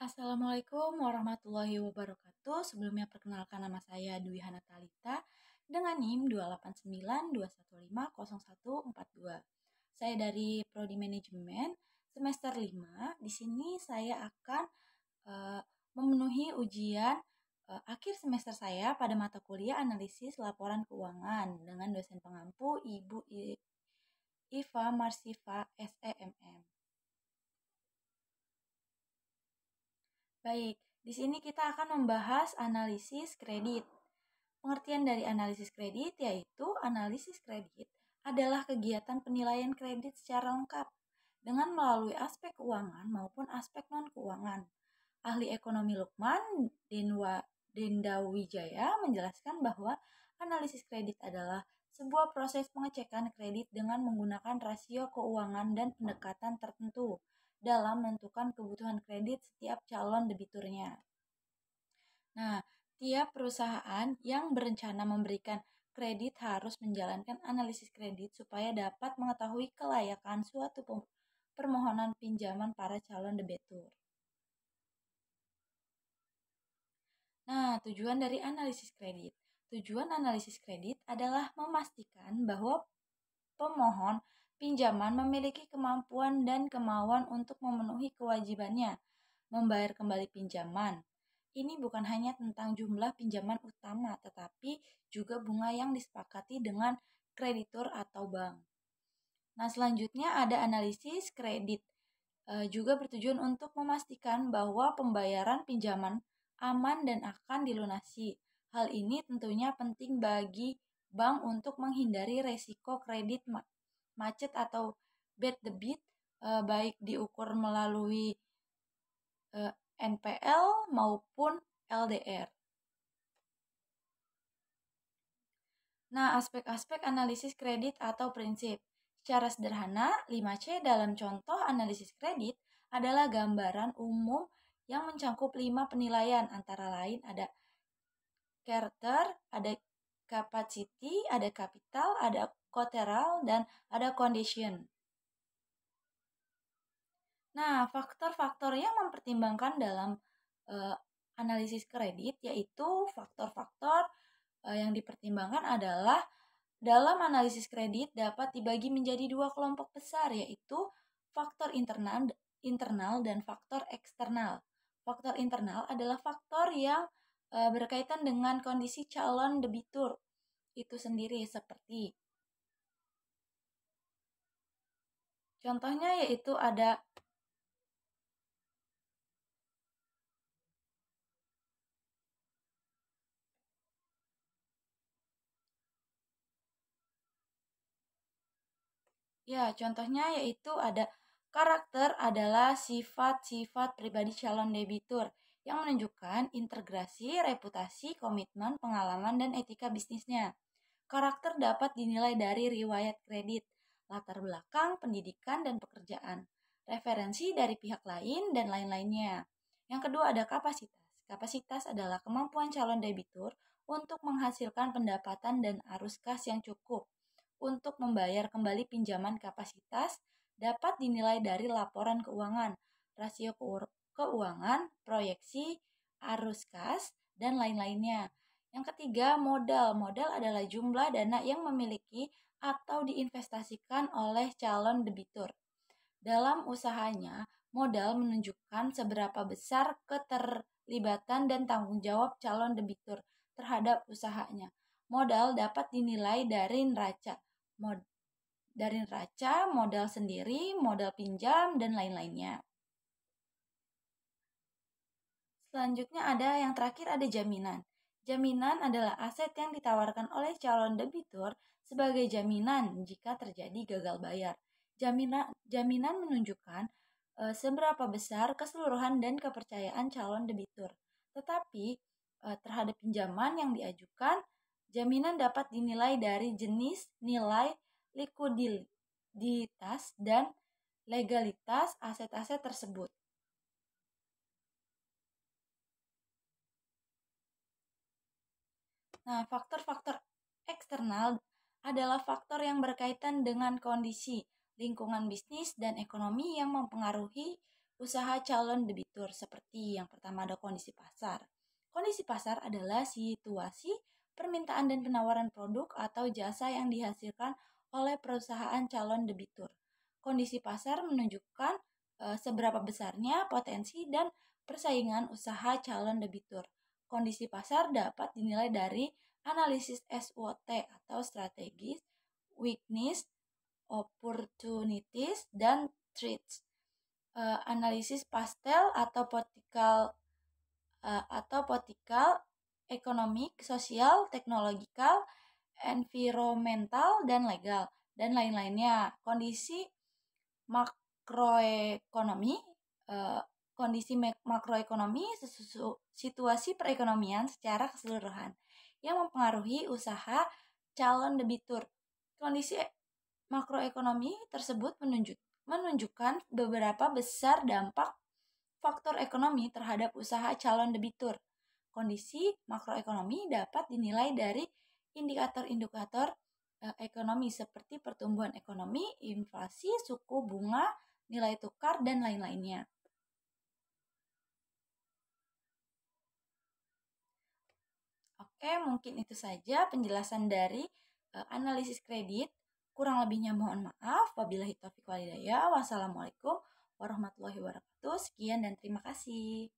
Assalamualaikum warahmatullahi wabarakatuh. Sebelumnya perkenalkan nama saya Dwi Hanatalita dengan NIM 28921501142. Saya dari Prodi Manajemen semester 5. Di sini saya akan uh, memenuhi ujian akhir semester saya pada mata kuliah analisis laporan keuangan dengan dosen pengampu Ibu Iva Marsifa SEMM. Baik, di sini kita akan membahas analisis kredit. Pengertian dari analisis kredit yaitu analisis kredit adalah kegiatan penilaian kredit secara lengkap dengan melalui aspek keuangan maupun aspek non-keuangan. Ahli ekonomi Lukman Dendawijaya menjelaskan bahwa analisis kredit adalah sebuah proses pengecekan kredit dengan menggunakan rasio keuangan dan pendekatan tertentu dalam menentukan kebutuhan kredit setiap calon debiturnya. Nah, tiap perusahaan yang berencana memberikan kredit harus menjalankan analisis kredit supaya dapat mengetahui kelayakan suatu permohonan pinjaman para calon debitur. Nah, tujuan dari analisis kredit. Tujuan analisis kredit adalah memastikan bahwa pemohon pinjaman memiliki kemampuan dan kemauan untuk memenuhi kewajibannya membayar kembali pinjaman. Ini bukan hanya tentang jumlah pinjaman utama, tetapi juga bunga yang disepakati dengan kreditur atau bank. Nah, selanjutnya ada analisis kredit. Juga bertujuan untuk memastikan bahwa pembayaran pinjaman aman dan akan dilunasi. Hal ini tentunya penting bagi bank untuk menghindari resiko kredit macet atau bad debit, baik diukur melalui NPL maupun LDR. Nah, aspek-aspek analisis kredit atau prinsip. Secara sederhana, 5C dalam contoh analisis kredit adalah gambaran umum yang mencakup 5 penilaian, antara lain ada character, ada capacity, ada capital, ada collateral, dan ada condition. Nah, faktor-faktor yang mempertimbangkan dalam analisis kredit yaitu faktor-faktor yang dipertimbangkan adalah dalam analisis kredit dapat dibagi menjadi dua kelompok besar, yaitu faktor internal dan faktor eksternal. Faktor internal adalah faktor yang berkaitan dengan kondisi calon debitur itu sendiri, seperti contohnya yaitu ada contohnya yaitu ada karakter adalah sifat-sifat pribadi calon debitur yang menunjukkan integrasi, reputasi, komitmen, pengalaman, dan etika bisnisnya. Karakter dapat dinilai dari riwayat kredit, latar belakang, pendidikan, dan pekerjaan, referensi dari pihak lain, dan lain-lainnya. Yang kedua ada kapasitas. Kapasitas adalah kemampuan calon debitur untuk menghasilkan pendapatan dan arus kas yang cukup untuk membayar kembali pinjaman. Kapasitas dapat dinilai dari laporan keuangan, rasio keuangan, proyeksi, arus kas, dan lain-lainnya. Yang ketiga, modal. Modal adalah jumlah dana yang memiliki atau diinvestasikan oleh calon debitur. Dalam usahanya, modal menunjukkan seberapa besar keterlibatan dan tanggung jawab calon debitur terhadap usahanya. Modal dapat dinilai dari neraca, modal sendiri, modal pinjam, dan lain-lainnya. Selanjutnya ada yang terakhir ada jaminan. Jaminan adalah aset yang ditawarkan oleh calon debitur sebagai jaminan jika terjadi gagal bayar. Jaminan menunjukkan seberapa besar keseluruhan dan kepercayaan calon debitur. Tetapi terhadap pinjaman yang diajukan, jaminan dapat dinilai dari jenis, nilai, likuiditas, dan legalitas aset-aset tersebut. Nah, faktor-faktor eksternal adalah faktor yang berkaitan dengan kondisi lingkungan bisnis dan ekonomi yang mempengaruhi usaha calon debitur. Seperti yang pertama ada kondisi pasar. Kondisi pasar adalah situasi permintaan dan penawaran produk atau jasa yang dihasilkan oleh perusahaan calon debitur. Kondisi pasar menunjukkan seberapa besarnya potensi dan persaingan usaha calon debitur. Kondisi pasar dapat dinilai dari analisis SWOT atau strategis, weakness, opportunities, dan threats. Analisis pastel atau potikal, ekonomik, sosial, teknologikal, environmental, dan legal, dan lain-lainnya. Makroekonomi kondisi makroekonomi situasi perekonomian secara keseluruhan yang mempengaruhi usaha calon debitur. Kondisi makroekonomi tersebut menunjukkan beberapa besar dampak faktor ekonomi terhadap usaha calon debitur. Kondisi makroekonomi dapat dinilai dari indikator-indikator ekonomi seperti pertumbuhan ekonomi, inflasi, suku bunga, nilai tukar, dan lain-lainnya. Oke, mungkin itu saja penjelasan dari analisis kredit. Kurang lebihnya mohon maaf. Wabillahi taufiq walhidayah. Wassalamualaikum warahmatullahi wabarakatuh. Sekian dan terima kasih.